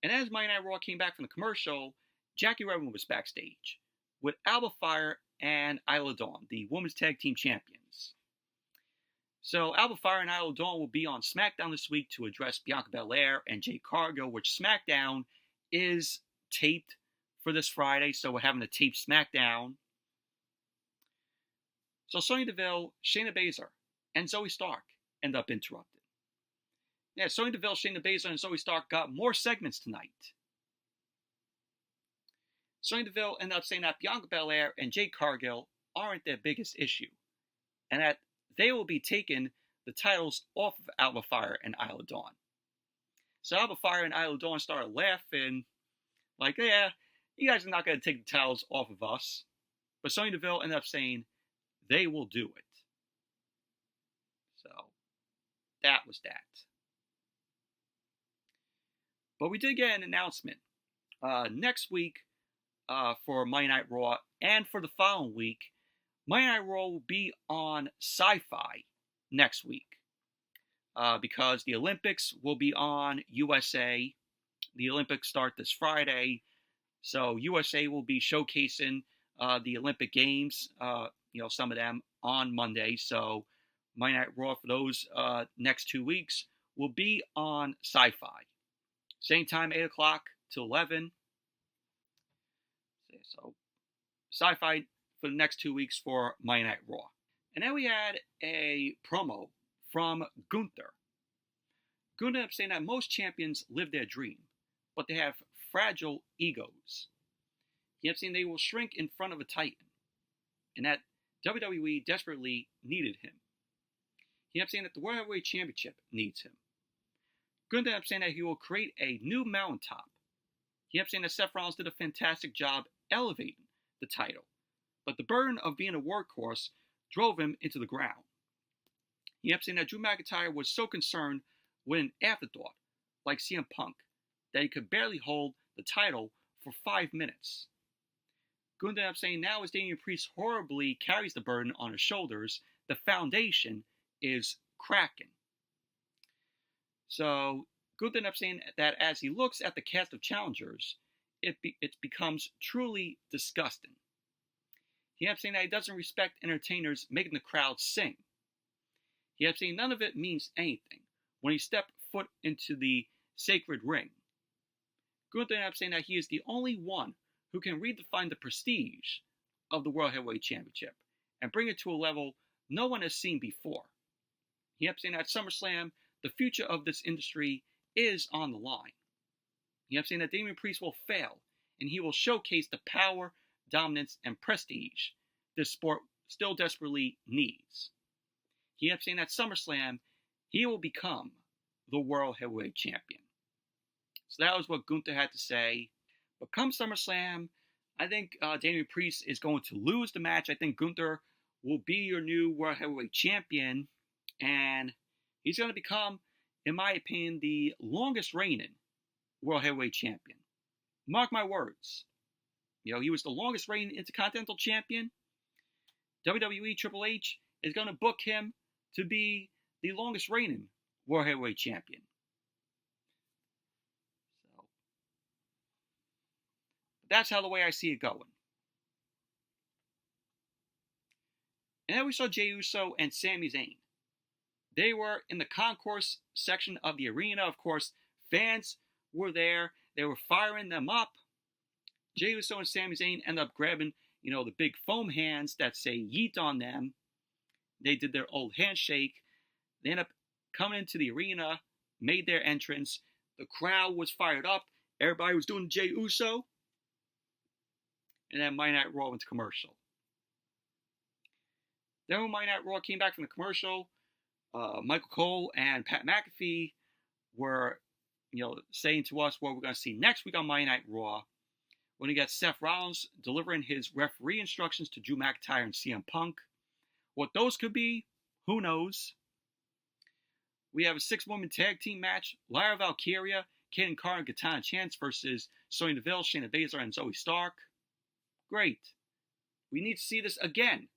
[SPEAKER 1] And as Monday Night Raw came back from the commercial, Jackie Redmond was backstage with Alba Fire and Isla Dawn, the Women's Tag Team Champions. So Alba Fire and Isla Dawn will be on SmackDown this week to address Bianca Belair and Jade Cargill, which SmackDown is taped for this Friday, so we're having a taped SmackDown. So Sonya Deville, Shayna Baszler, and Zoey Stark end up interrupted. Yeah, Sonya Deville, Shayna Baszler, and Zoey Stark got more segments tonight. Sonya Deville ended up saying that Bianca Belair and Jade Cargill aren't their biggest issue, and that they will be taking the titles off of Alba Fire and Isla Dawn. So Alba Fire and Isla Dawn started laughing, like, yeah, you guys are not going to take the titles off of us. But Sonya Deville ended up saying they will do it. So that was that. But we did get an announcement next week for Monday Night Raw, and for the following week, Monday Night Raw will be on Sci-Fi next week because the Olympics will be on USA. The Olympics start this Friday, so USA will be showcasing the Olympic Games, some of them on Monday. So Monday Night Raw for those next 2 weeks will be on Sci-Fi. Same time, 8 o'clock to 11. So Sci-Fi for the next 2 weeks for Monday Night Raw. And then we had a promo from Gunther. Gunther ended up saying that most champions live their dream, but they have fragile egos. He ended up saying they will shrink in front of a titan, and that WWE desperately needed him. He ended up saying that the World Heavyweight Championship needs him. Gunther ended up saying that he will create a new mountaintop. He ended up saying that Seth Rollins did a fantastic job elevating the title, but the burden of being a workhorse drove him into the ground. He ended up saying that Drew McIntyre was so concerned with an afterthought, like CM Punk, that he could barely hold the title for 5 minutes. Gunther ended up saying now as Damian Priest horribly carries the burden on his shoulders, the foundation is cracking. So Gunther ended up saying that as he looks at the cast of challengers, it becomes truly disgusting. He ended up saying that he doesn't respect entertainers making the crowd sing. He ended up saying none of it means anything when he stepped foot into the sacred ring. Gunther ended up saying that he is the only one who can redefine the prestige of the World Heavyweight Championship and bring it to a level no one has seen before. He ended up saying that at SummerSlam, the future of this industry is on the line. He ended up saying that Damian Priest will fail, and he will showcase the power, dominance, and prestige this sport still desperately needs. He ended up saying that at SummerSlam, he will become the World Heavyweight Champion. So that was what Gunther had to say. But come SummerSlam, I think Damian Priest is going to lose the match. I think Gunther will be your new World Heavyweight Champion, and he's going to become, in my opinion, the longest reigning World Heavyweight Champion. Mark my words. He was the longest reigning Intercontinental Champion. WWE Triple H is going to book him to be the longest reigning World Heavyweight Champion. So that's how the way I see it going. And then we saw Jey Uso and Sami Zayn They were in the concourse section of the arena. Of course, fans were there. They were firing them up. Jey Uso and Sami Zayn end up grabbing, the big foam hands that say yeet on them. They did their old handshake. They end up coming into the arena, made their entrance. The crowd was fired up. Everybody was doing Jey Uso. And then Monday Night Raw went to commercial. Then when Monday Night Raw came back from the commercial, Michael Cole and Pat McAfee were, saying to us what we're going to see next week on Monday Night Raw. When he got Seth Rollins delivering his referee instructions to Drew McIntyre and CM Punk. What those could be, who knows? We have a 6-woman tag team match. Lyria, Valkyria, Kaden Carr, and Katana Chance versus Sonya Deville, Shayna Baszler, and Zoey Stark. Great. We need to see this again.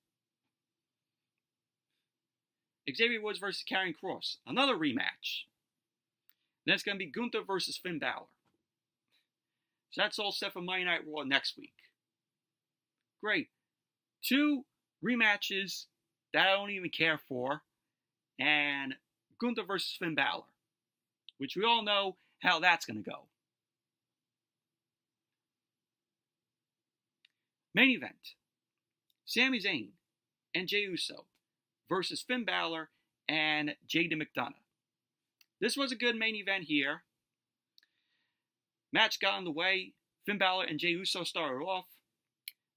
[SPEAKER 1] Xavier Woods versus Karrion Kross. Another rematch. Then it's going to be Gunther versus Finn Balor. So that's all set for Monday Night Raw next week. Great. 2 rematches that I don't even care for. And Gunther versus Finn Balor. Which we all know how that's going to go. Main event. Sami Zayn and Jey Uso versus Finn Balor and Jaden McDonagh. This was a good main event here. Match got on the way. Finn Balor and Jey Uso started off.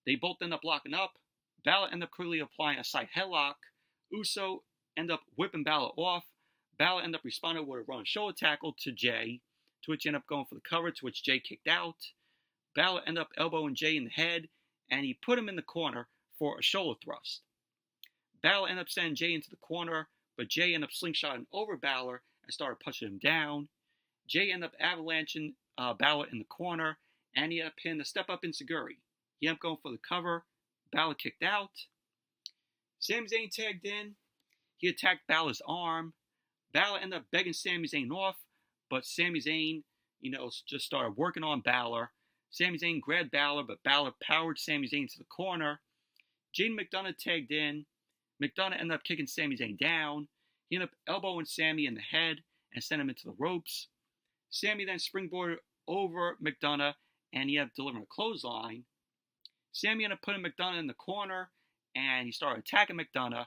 [SPEAKER 1] They both end up locking up. Balor ended up quickly applying a side headlock. Uso ended up whipping Balor off. Balor ended up responding with a run shoulder tackle to Jey, to which he ended up going for the cover, to which Jey kicked out. Balor ended up elbowing Jey in the head, and he put him in the corner for a shoulder thrust. Balor ended up sending Jey into the corner, but Jey ended up slingshotting over Balor and started punching him down. Jey ended up avalanching Balor in the corner, and he ended up hitting a step-up enziguri. He ended up going for the cover. Balor kicked out. Sami Zayn tagged in. He attacked Balor's arm. Balor ended up begging Sami Zayn off, but Sami Zayn, just started working on Balor. Sami Zayn grabbed Balor, but Balor powered Sami Zayn to the corner. Jaden McDonagh tagged in. McDonagh ended up kicking Sami Zayn down. He ended up elbowing Sami in the head and sent him into the ropes. Sami then springboarded over McDonagh, and he ended up delivering a clothesline. Sami ended up putting McDonagh in the corner, and he started attacking McDonagh.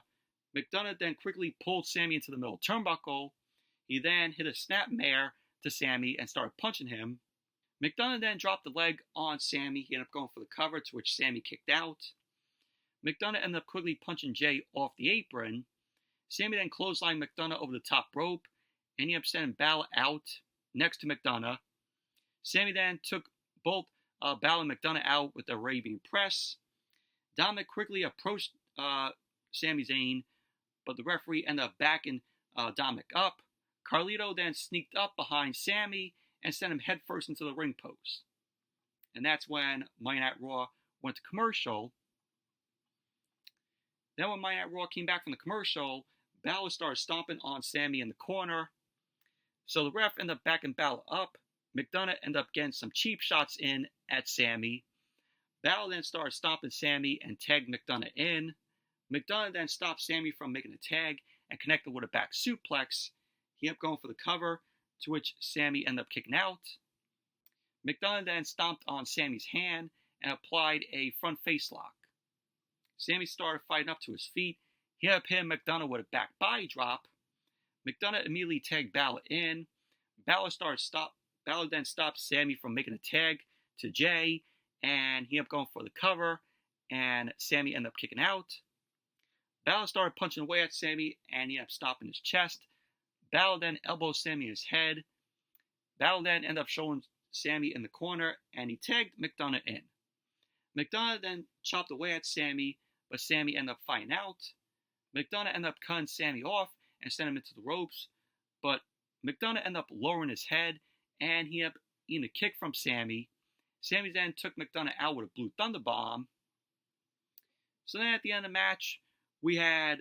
[SPEAKER 1] McDonagh then quickly pulled Sami into the middle turnbuckle. He then hit a snapmare to Sami and started punching him. McDonagh then dropped the leg on Sami. He ended up going for the cover, to which Sami kicked out. McDonagh ended up quickly punching Jey off the apron. Sami then clotheslined McDonagh over the top rope, and he ended up sending Balor out next to McDonagh. Sami then took both Balor and McDonagh out with the Arabian Press. Dominic quickly approached Sami Zayn, but the referee ended up backing Dominic up. Carlito then sneaked up behind Sami and sent him headfirst into the ring post. And that's when Monday Night Raw went to commercial. Then when Monday Night Raw came back from the commercial, Balor started stomping on Sami in the corner. So the ref ended up backing Balor up. McDonagh ended up getting some cheap shots in at Sami. Balor then started stomping Sami and tagged McDonagh in. McDonagh then stopped Sami from making a tag and connected with a back suplex. He ended up going for the cover, to which Sami ended up kicking out. McDonagh then stomped on Sami's hand and applied a front face lock. Sami started fighting up to his feet. He ended up hitting McDonagh with a back body drop. McDonagh immediately tagged Balor in. Balor then stopped Sami from making a tag to Jey, and he ended up going for the cover, and Sami ended up kicking out. Balor started punching away at Sami, and he ended up stopping his chest. Balor then elbowed Sami in his head. Balor then ended up showing Sami in the corner, and he tagged McDonagh in. McDonagh then chopped away at Sami, but Sami ended up fighting out. McDonagh ended up cutting Sami off and sent him into the ropes, but McDonagh ended up lowering his head, and he ended up eating a kick from Sami. Sami then took McDonagh out with a Blue Thunder Bomb. So then at the end of the match, we had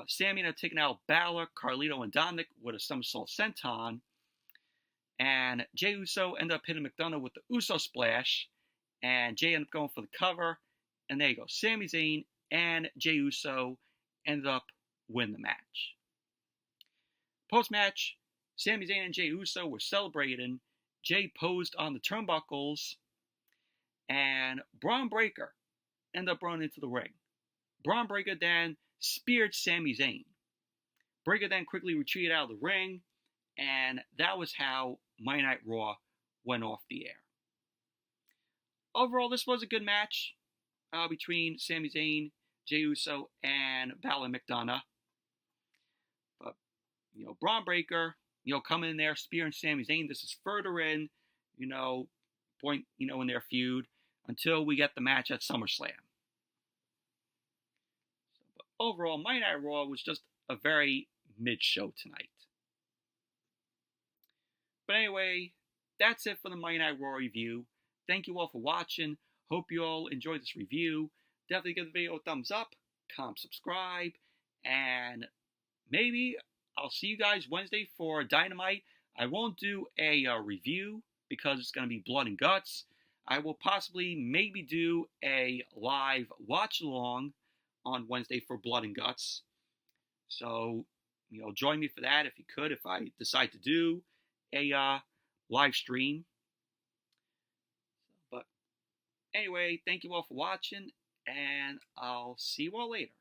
[SPEAKER 1] Sami ended up taking out Balor, Carlito, and Dominic with a somersault senton. And Jey Uso ended up hitting McDonagh with the Uso Splash. And Jey ended up going for the cover. And there you go. Sami Zayn and Jey Uso ended up winning the match. Post-match, Sami Zayn and Jey Uso were celebrating. Jey posed on the turnbuckles, and Bron Breakker ended up running into the ring. Bron Breakker then speared Sami Zayn. Breakker then quickly retreated out of the ring, and that was how Monday Night Raw went off the air. Overall, this was a good match between Sami Zayn, Jey Uso, and Balor and McDonagh. But, Bron Breakker, coming in there, spearing Sami Zayn. This is further in, point, in their feud until we get the match at SummerSlam. But overall, Monday Night Raw was just a very mid-show tonight. But anyway, that's it for the Monday Night Raw review. Thank you all for watching. Hope you all enjoyed this review. Definitely give the video a thumbs up, comment, subscribe, and maybe I'll see you guys Wednesday for Dynamite. I won't do a review because it's going to be blood and guts. I will possibly maybe do a live watch-along on Wednesday for blood and guts. So, join me for that if you could, if I decide to do a live stream. But anyway, thank you all for watching, and I'll see you all later.